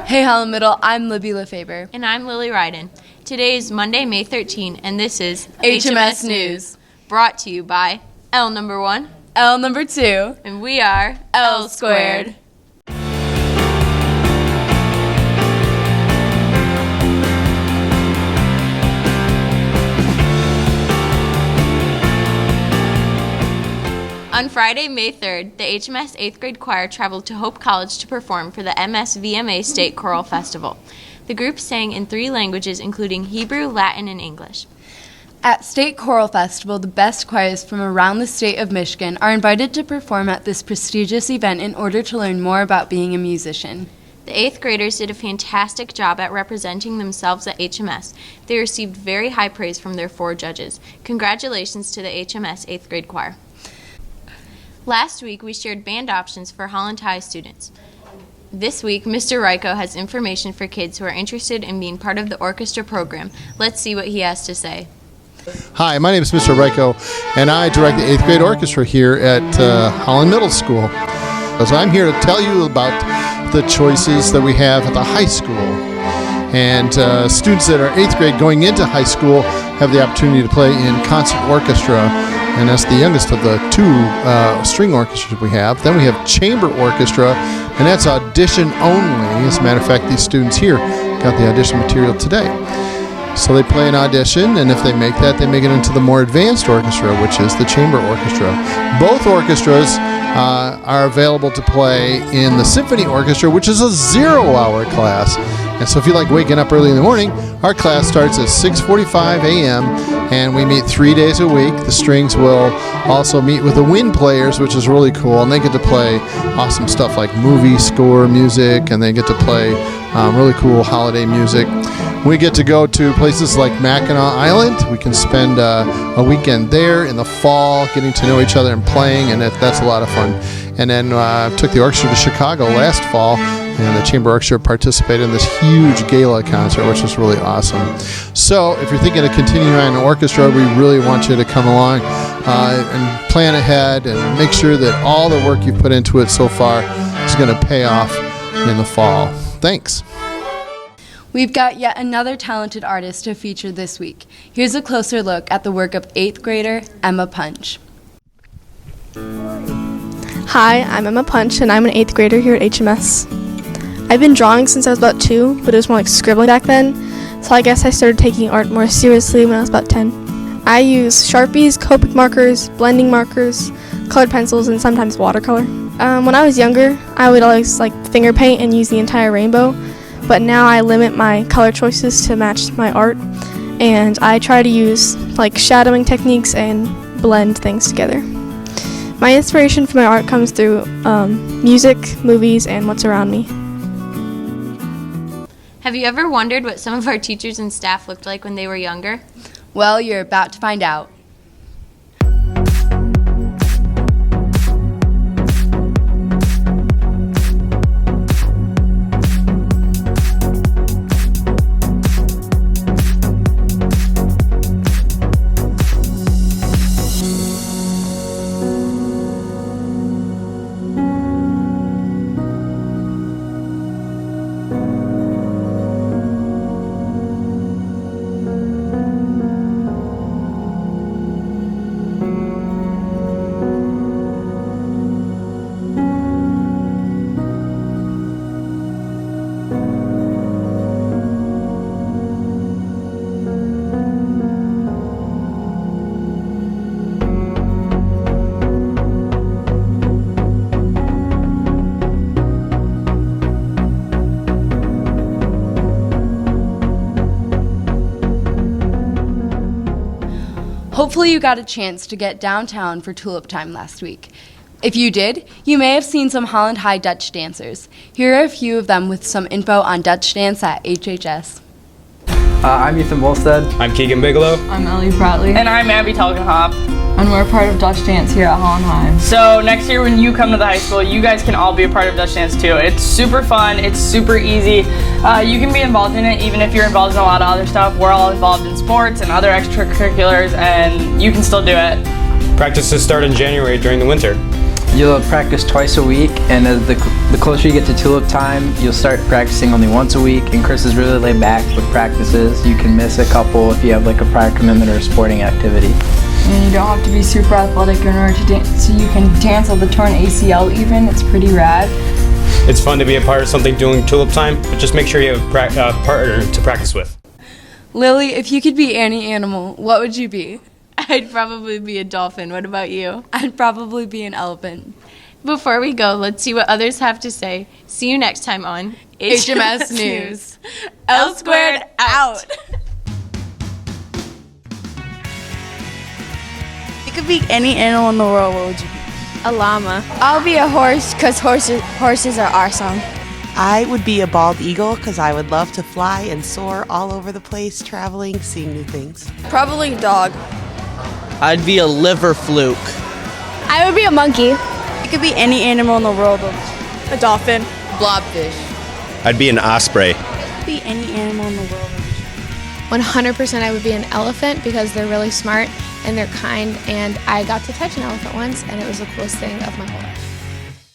Hey Holland Middle, I'm Libby Lefebvre. And I'm Lily Ryden. Today is Monday, May 13, and this is HMS News. Brought to you by L number 1, L number 2, and we are L squared. On Friday, May 3rd, the HMS 8th grade choir traveled to Hope College to perform for the MSVMA State Choral Festival. The group sang in 3 languages, including Hebrew, Latin, and English. At State Choral Festival, the best choirs from around the state of Michigan are invited to perform at this prestigious event in order to learn more about being a musician. The 8th graders did a fantastic job at representing themselves at HMS. They received very high praise from their 4 judges. Congratulations to the HMS 8th grade choir. Last week, we shared band options for Holland High students. This week, Mr. Ryko has information for kids who are interested in being part of the orchestra program. Let's see what he has to say. Hi, my name is Mr. Ryko, and I direct the 8th grade orchestra here at Holland Middle School. So I'm here to tell you about the choices that we have at the high school. And students that are 8th grade going into high school have the opportunity to play in concert orchestra, and that's the youngest of the 2 string orchestras we have. Then we have chamber orchestra, and that's audition only. As a matter of fact, these students here got the audition material today. So they play an audition, and if they make that, they make it into the more advanced orchestra, which is the chamber orchestra. Both orchestras are available to play in the symphony orchestra, which is a 0-hour class. And so if you like waking up early in the morning, our class starts at 6:45 a.m., and we meet 3 days a week. The strings will also meet with the wind players, which is really cool, and they get to play awesome stuff like movie score music, and they get to play really cool holiday music. We get to go to places like Mackinac Island. We can spend a weekend there in the fall, getting to know each other and playing, and that's a lot of fun. And then took the orchestra to Chicago last fall, and the chamber orchestra participated in this huge gala concert, which was really awesome. So if you're thinking of continuing on in orchestra, we really want you to come along and plan ahead and make sure that all the work you've put into it so far is going to pay off in the fall. Thanks. We've got yet another talented artist to feature this week. Here's a closer look at the work of 8th grader Emma Punch. Hi, I'm Emma Punch, and I'm an 8th grader here at HMS. I've been drawing since I was about 2, but it was more like scribbling back then, so I guess I started taking art more seriously when I was about 10. I use Sharpies, Copic markers, blending markers, colored pencils, and sometimes watercolor. When I was younger, I would always finger paint and use the entire rainbow, but now I limit my color choices to match my art, and I try to use shadowing techniques and blend things together. My inspiration for my art comes through music, movies, and what's around me. Have you ever wondered what some of our teachers and staff looked like when they were younger? Well, you're about to find out. Hopefully you got a chance to get downtown for Tulip Time last week. If you did, you may have seen some Holland High Dutch dancers. Here are a few of them with some info on Dutch dance at HHS. I'm Ethan Wolstead. I'm Keegan Bigelow. I'm Ellie Pratley. And I'm Abby Talkenhoff. And we're part of Dutch Dance here at Holland High. So next year when you come to the high school, you guys can all be a part of Dutch Dance too. It's super fun, it's super easy. You can be involved in it even if you're involved in a lot of other stuff. We're all involved in sports and other extracurriculars, and you can still do it. Practices start in January during the winter. You'll practice twice a week, and as the closer you get to tulip time, you'll start practicing only once a week, and Chris is really laid back with practices. You can miss a couple if you have like a prior commitment or a sporting activity. And you don't have to be super athletic in order to dance, so you can dance with a torn ACL even. It's pretty rad. It's fun to be a part of something during tulip time, but just make sure you have a partner to practice with. Lily, if you could be any animal, what would you be? I'd probably be a dolphin. What about you? I'd probably be an elephant. Before we go, let's see what others have to say. See you next time on HMS News. L squared out. You could be any animal in the world, what would you be? A llama. I'll be a horse because horses are awesome. I would be a bald eagle because I would love to fly and soar all over the place, traveling, seeing new things. Probably a dog. I'd be a liver fluke. I would be a monkey. You could be any animal in the world. A dolphin. Blobfish. I'd be an osprey. Be any animal in the world. 100% I would be an elephant because they're really smart and they're kind, and I got to touch an elephant once and it was the coolest thing of my whole life.